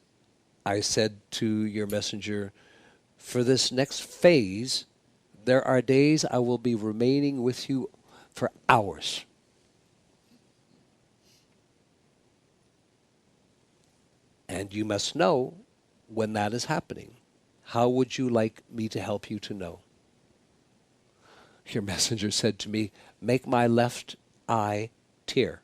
S1: I said to your messenger, for this next phase, there are days I will be remaining with you for hours. And you must know when that is happening. How would you like me to help you to know? Your messenger said to me, make my left eye tear.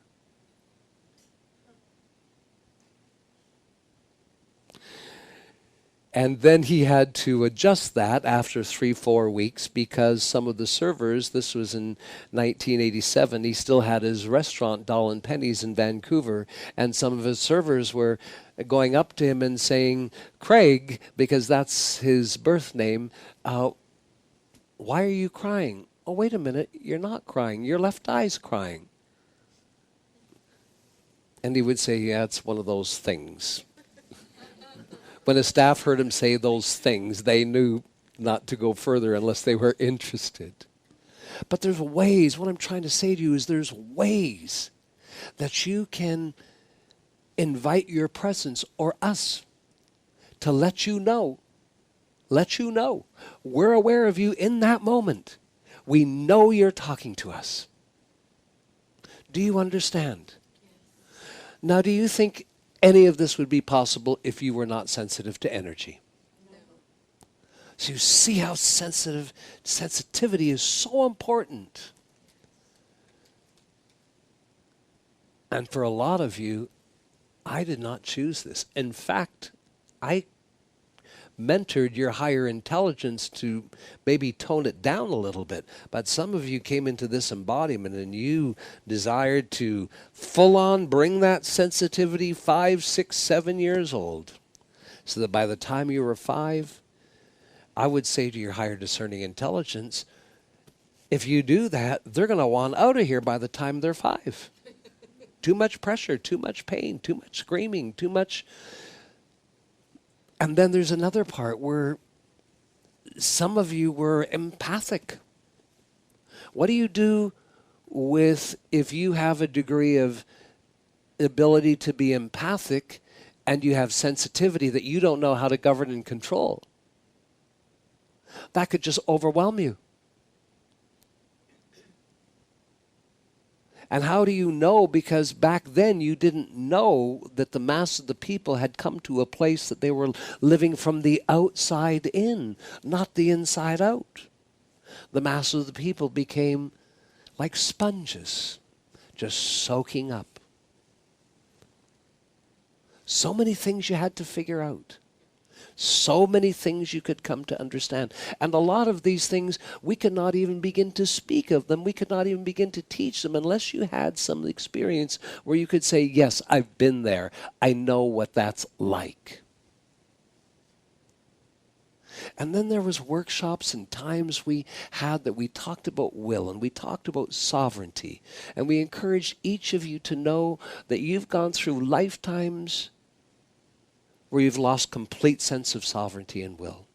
S1: And then he had to adjust that after 3-4 weeks, because some of the servers, this was in 1987, he still had his restaurant, Doll and Pennies in Vancouver, and some of his servers were going up to him and saying, Craig, because that's his birth name, why are you crying? Oh, wait a minute, you're not crying. Your left eye's crying. And he would say, yeah, it's one of those things. When his staff heard him say those things, they knew not to go further unless they were interested. But there's ways, what I'm trying to say to you is there's ways that you can invite your presence or us to let you know. We're aware of you in that moment. We know you're talking to us. Do you understand? Now, do you think any of this would be possible if you were not sensitive to energy? No. So you see how sensitivity is so important. And for a lot of you, I did not choose this. In fact, mentored your higher intelligence to maybe tone it down a little bit. But some of you came into this embodiment and you desired to full on bring that sensitivity 5, 6, 7 years old. So that by the time you were 5, I would say to your higher discerning intelligence, if you do that, they're going to want out of here by the time they're 5. Too much pressure, too much pain, too much screaming, too much. And then there's another part where some of you were empathic. What do you do with if you have a degree of ability to be empathic and you have sensitivity that you don't know how to govern and control? That could just overwhelm you. And how do you know? Because back then you didn't know that the mass of the people had come to a place that they were living from the outside in, not the inside out. The mass of the people became like sponges, just soaking up. So many things you had to figure out. So many things you could come to understand. And a lot of these things, we could not even begin to speak of them. We could not even begin to teach them unless you had some experience where you could say, yes, I've been there. I know what that's like. And then there was workshops and times we had that we talked about will and we talked about sovereignty. And we encouraged each of you to know that you've gone through lifetimes where you've lost complete sense of sovereignty and will.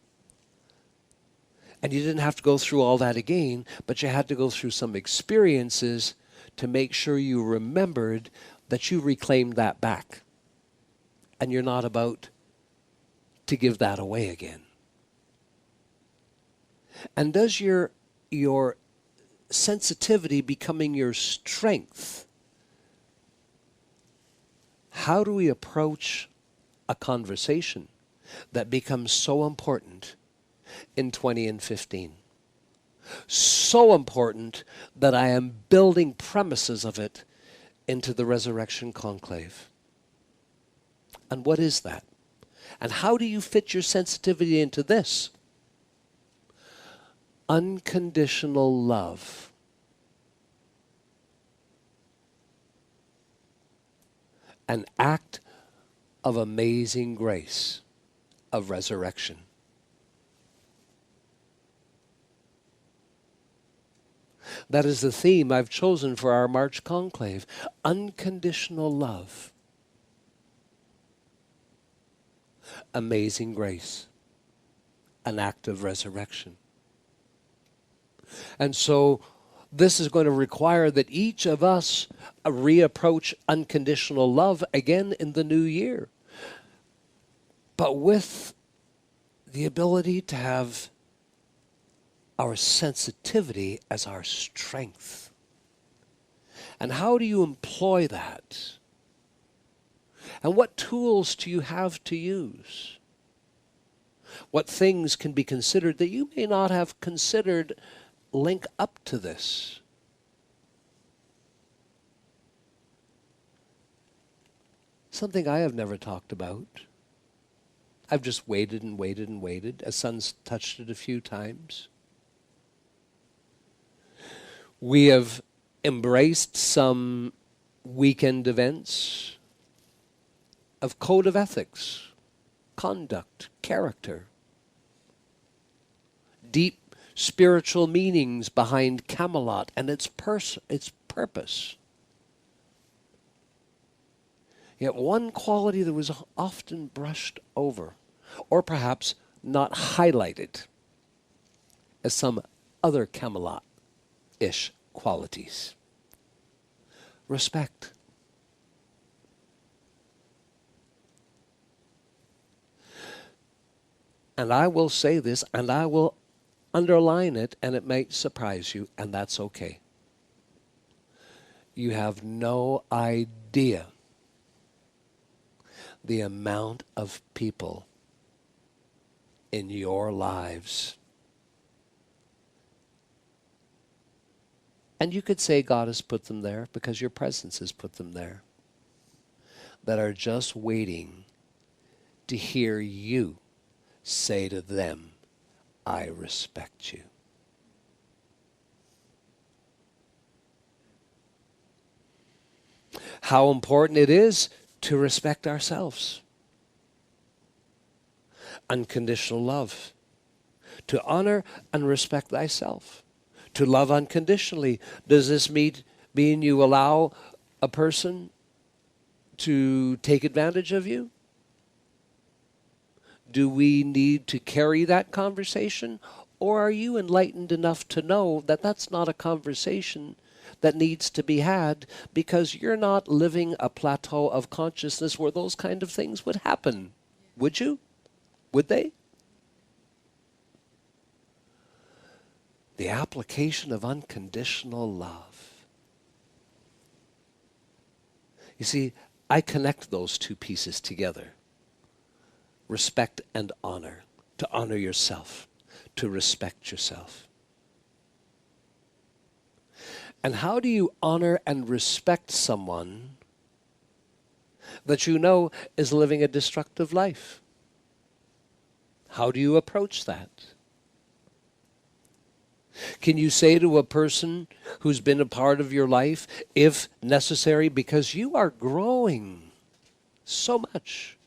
S1: And you didn't have to go through all that again, but you had to go through some experiences to make sure you remembered that you reclaimed that back. And you're not about to give that away again. And does your sensitivity becoming your strength? How do we approach a conversation that becomes so important in 20 and 15? So important that I am building premises of it into the Resurrection Conclave. And what is that? And how do you fit your sensitivity into this? Unconditional love. An act of amazing grace of resurrection. That is the theme I've chosen for our March conclave. Unconditional love. Amazing grace. An act of resurrection. And so this is going to require that each of us reapproach unconditional love again in the new year. But with the ability to have our sensitivity as our strength. And how do you employ that? And what tools do you have to use? What things can be considered that you may not have considered link up to this? Something I have never talked about. I've just waited and waited and waited. A son's touched it a few times. We have embraced some weekend events of code of ethics, conduct, character, deep spiritual meanings behind Camelot and its purpose. Yet one quality that was often brushed over, or perhaps not highlighted, as some other Camelot-ish qualities. Respect. And I will say this, and I will underline it, and it might surprise you, and that's okay. You have no idea the amount of people in your lives. And you could say God has put them there because your presence has put them there, that are just waiting to hear you say to them, I respect you. How important it is to respect ourselves. Unconditional love. To honor and respect thyself. To love unconditionally. Does this mean you allow a person to take advantage of you? Do we need to carry that conversation? Or are you enlightened enough to know that that's not a conversation that needs to be had, because you're not living a plateau of consciousness where those kind of things would happen? Would you? Would they? The application of unconditional love. You see, I connect those two pieces together. Respect and honor. To honor yourself. To respect yourself. And how do you honor and respect someone that you know is living a destructive life? How do you approach that? Can you say to a person who's been a part of your life, if necessary, because you are growing so much,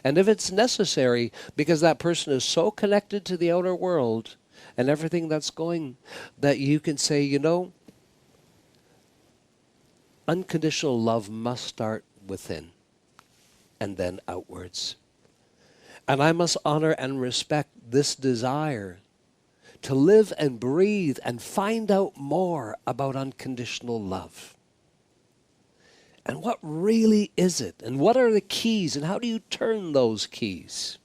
S1: and if it's necessary because that person is so connected to the outer world and everything that's going, that you can say, you know, unconditional love must start within and then outwards. And I must honor and respect this desire to live and breathe and find out more about unconditional love. And what really is it? And what are the keys? And how do you turn those keys?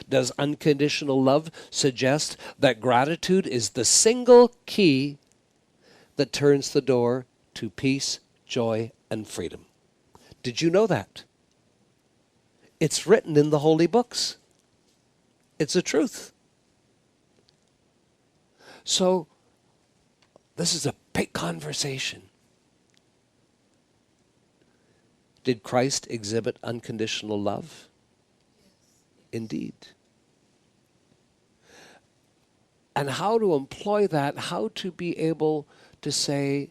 S1: Does unconditional love suggest that gratitude is the single key that turns the door to peace, joy, and freedom? Did you know that? It's written in the holy books. It's a truth. So, this is a big conversation. Did Christ exhibit unconditional love? Indeed. And how to employ that, how to be able to say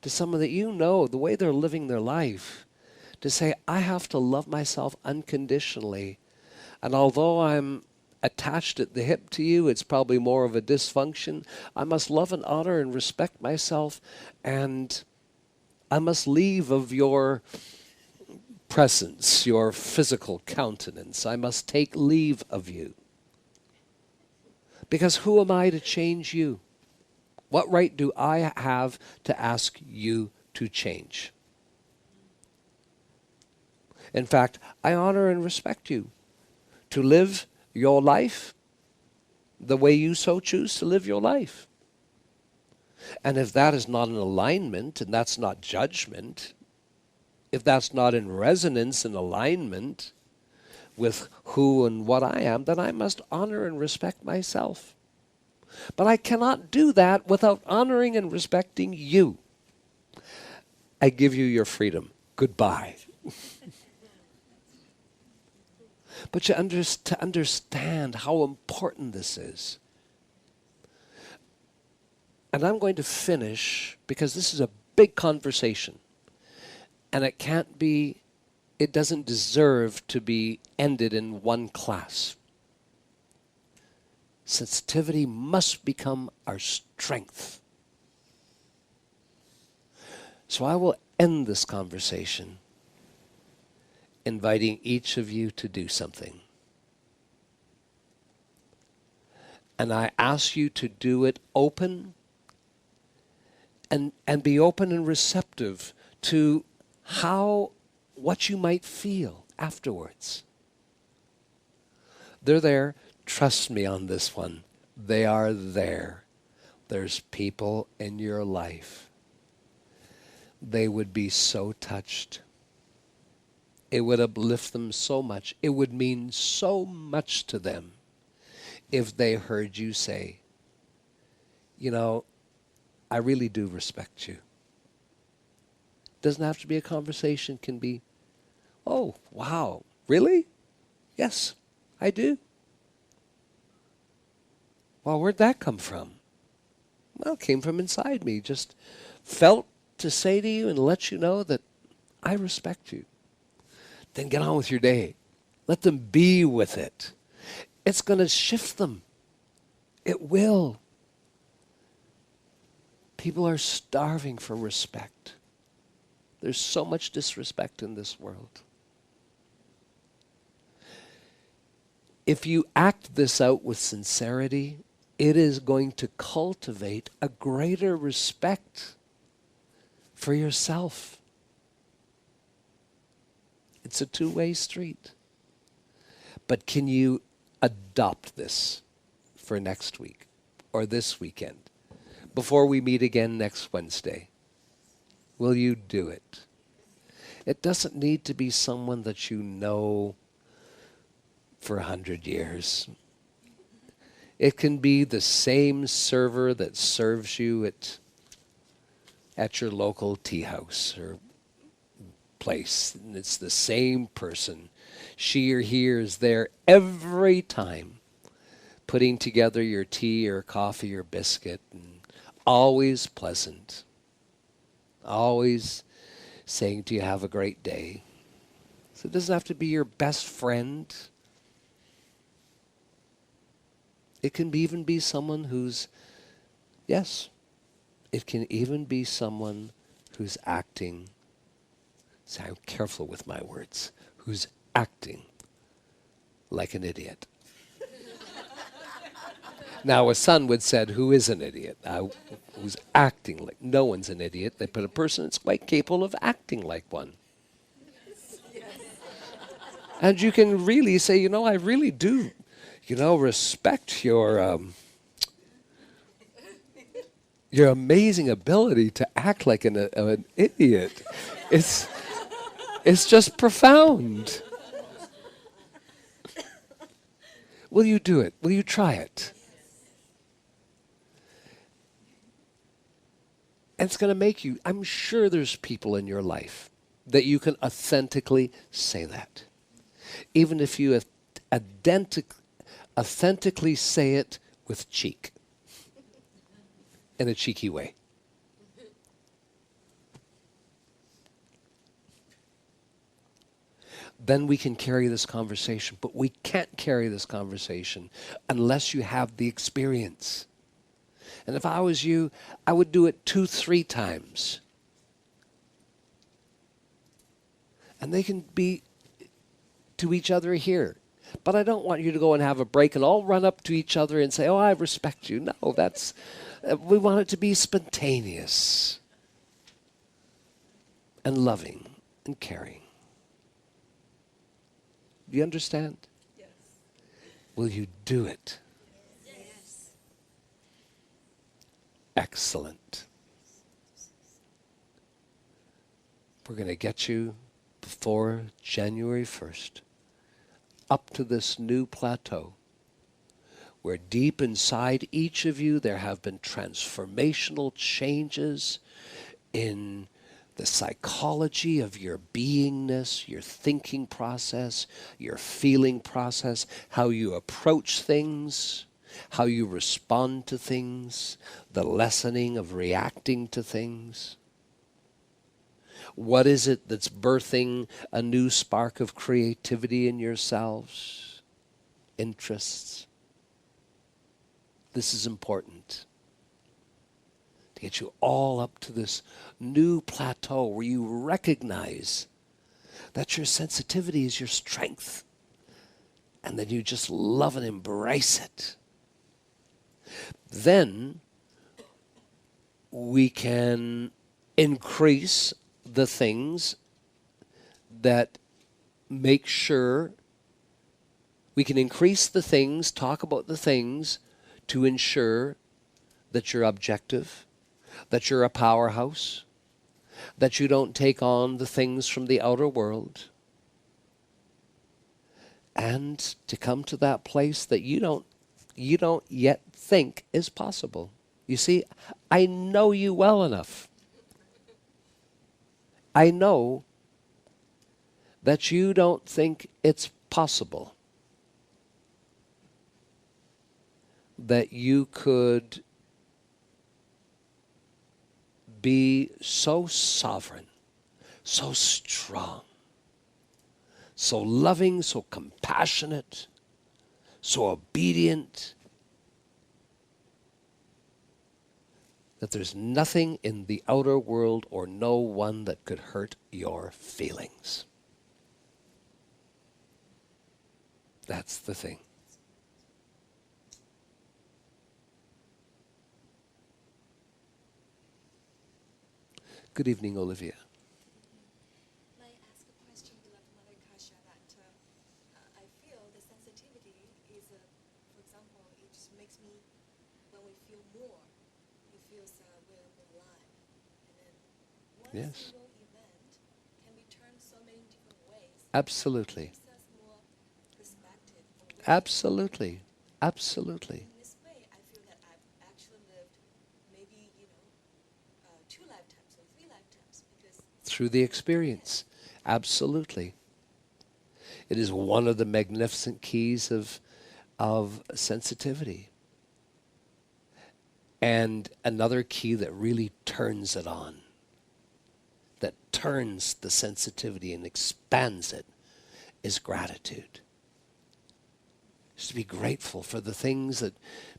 S1: to someone that you know, the way they're living their life, to say, I have to love myself unconditionally. And although I'm attached at the hip to you, it's probably more of a dysfunction. I must love and honor and respect myself, and I must leave of your presence, your physical countenance. I must take leave of you. Because who am I to change you? What right do I have to ask you to change? In fact, I honor and respect you to live your life the way you so choose to live your life. And if that is not an alignment, and that's not judgment, if that's not in resonance and alignment with who and what I am, then I must honor and respect myself. But I cannot do that without honoring and respecting you. I give you your freedom. Goodbye. But to understand how important this is. And I'm going to finish, because this is a big conversation. And it doesn't deserve to be ended in one class. Sensitivity must become our strength. So I will end this conversation inviting each of you to do something. And I ask you to do it open and be open and receptive to what you might feel afterwards. They're there. Trust me on this one. They are there. There's people in your life. They would be so touched. It would uplift them so much. It would mean so much to them if they heard you say, you know, I really do respect you. Doesn't have to be a conversation. Can be, oh, wow, really? Yes, I do. Well, where'd that come from? Well, it came from inside me. Just felt to say to you and let you know that I respect you. Then get on with your day. Let them be with it. It's going to shift them. It will. People are starving for respect. There's so much disrespect in this world. If you act this out with sincerity, it is going to cultivate a greater respect for yourself. It's a two-way street. But can you adopt this for next week or this weekend before we meet again next Wednesday? Will you do it? It doesn't need to be someone that you know for 100 years. It can be the same server that serves you at your local tea house or place. And it's the same person. She or he is there every time, putting together your tea or coffee or biscuit, and always pleasant. Always saying to you, have a great day. So it doesn't have to be your best friend. It can even be someone who's, yes, it can even be someone who's acting, so I'm careful with my words, who's acting like an idiot. Now, a son would said, who is an idiot? Who's acting like, no one's an idiot. They put a person that's quite capable of acting like one. And you can really say, I really do, respect your amazing ability to act like an idiot. It's just profound. Will you do it? Will you try it? And it's going to make you, I'm sure there's people in your life that you can authentically say that. Even if you authentically say it with cheek. In a cheeky way. Then we can carry this conversation. But we can't carry this conversation unless you have the experience. And if I was you, I would do it 2-3 times. And they can be to each other here. But I don't want you to go and have a break and all run up to each other and say, oh, I respect you. No, we want it to be spontaneous and loving and caring. Do you understand? Yes. Will you do it? Yes. Excellent. We're going to get you before January 1st up to this new plateau where deep inside each of you there have been transformational changes in the psychology of your beingness, your thinking process, your feeling process, how you approach things, how you respond to things, the lessening of reacting to things. What is it that's birthing a new spark of creativity in yourselves? Interests. This is important. To get you all up to this new plateau where you recognize that your sensitivity is your strength. And then you just love and embrace it. Then we can increase the things that make sure we can increase the things, talk about the things to ensure that you're objective, that you're a powerhouse, that you don't take on the things from the outer world, and to come to that place that you don't yet think is possible. You see, I know you well enough. I know that you don't think it's possible. that you could be so sovereign, so strong, so loving, so compassionate, so obedient, that there's nothing in the outer world or no one that could hurt your feelings. That's the thing. Good evening, Olivia.
S2: May I ask a question, beloved Mother Akasha, that I feel the sensitivity is, for example, it just makes me, when we feel more, it feels we're more alive. And then one
S1: Yes.
S2: single event can be turned so many different ways.
S1: Absolutely.
S2: It gives us more perspective.
S1: Absolutely. Absolutely.
S2: In this way, I feel that I've actually lived maybe, 2 lifetimes or 3 lifetimes because
S1: Through the experience. Absolutely. It is one of the magnificent keys of sensitivity. And another key that really turns it on, that turns the sensitivity and expands it, is gratitude. Just to be grateful for the things that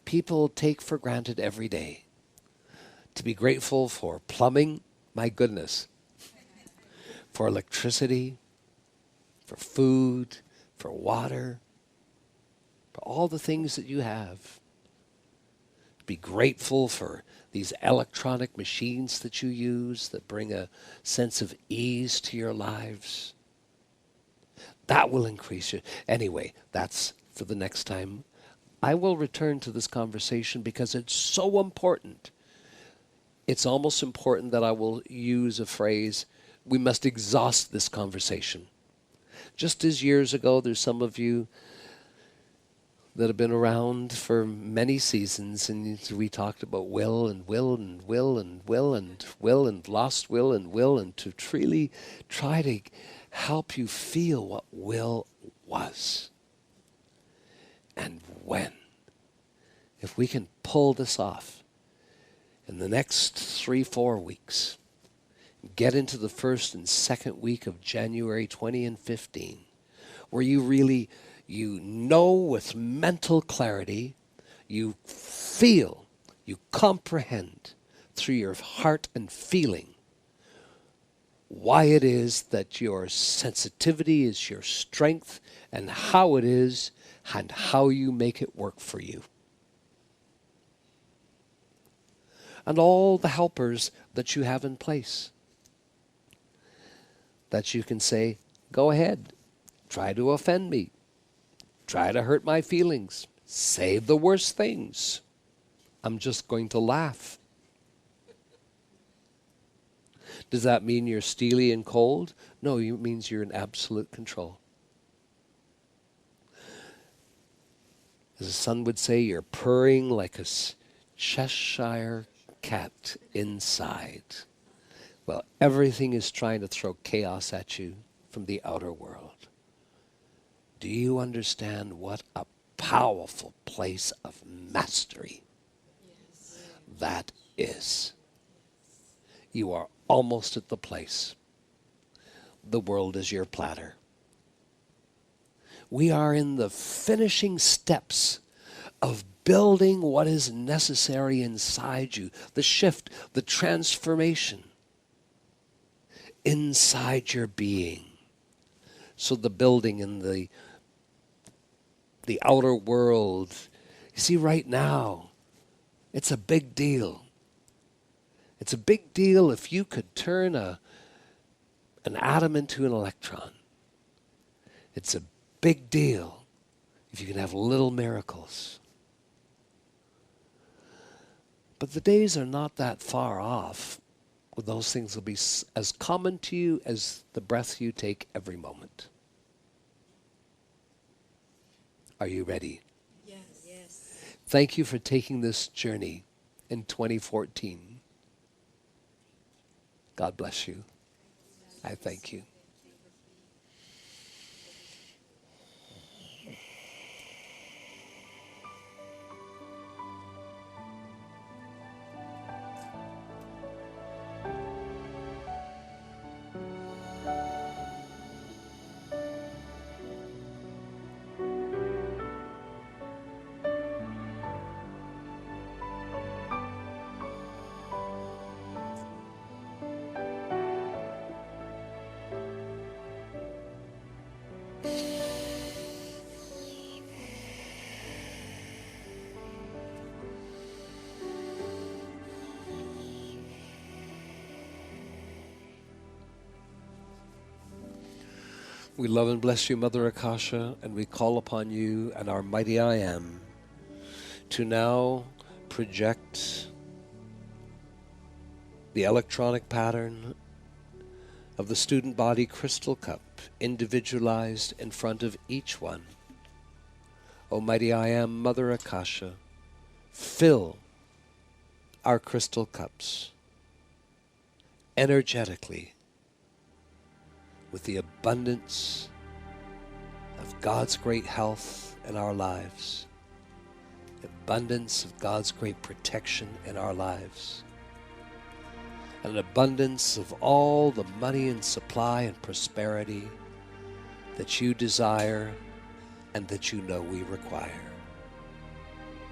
S1: people take for granted every day. To be grateful for plumbing, my goodness, for electricity, for food, for water, for all the things that you have. Be grateful for these electronic machines that you use that bring a sense of ease to your lives. That will increase you. Anyway, that's for the next time. I will return to this conversation because it's so important. It's almost important that I will use a phrase, we must exhaust this conversation. Just as years ago, there's some of you that have been around for many seasons, and we talked about will and will and will and will and will and lost will and will, and to truly try to help you feel what will was and when. If we can pull this off in the next 3-4 weeks, get into the first and second week of January 20 and 15, where you really, you know with mental clarity, you feel, you comprehend through your heart and feeling why it is that your sensitivity is your strength and how it is and how you make it work for you. And all the helpers that you have in place, that you can say, go ahead, try to offend me, try to hurt my feelings, say the worst things. I'm just going to laugh. Does that mean you're steely and cold? No, it means you're in absolute control. As the son would say, you're purring like a Cheshire cat inside. Well, everything is trying to throw chaos at you from the outer world. Do you understand what a powerful place of mastery that is? You are almost at the place. The world is your platter. We are in the finishing steps of building what is necessary inside you, the shift, the transformation inside your being. So the building in the outer world, you see right now, it's a big deal. It's a big deal if you could turn an atom into an electron. It's a big deal if you can have little miracles. But the days are not that far off when those things will be as common to you as the breath you take every moment. Are you ready?
S2: Yes. Yes.
S1: Thank you for taking this journey in 2014. God bless you. I thank you. We love and bless you, Mother Akasha, and we call upon you and our mighty I Am to now project the electronic pattern of the student body crystal cup, individualized in front of each one. Almighty I Am, Mother Akasha, fill our crystal cups energetically with the abundance of God's great health in our lives, abundance of God's great protection in our lives, an abundance of all the money and supply and prosperity that you desire and that you know we require.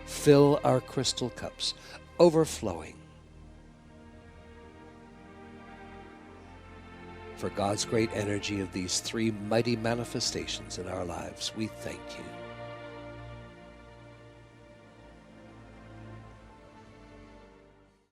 S1: Fill our crystal cups, overflowing for God's great energy of these three mighty manifestations in our lives. We thank you.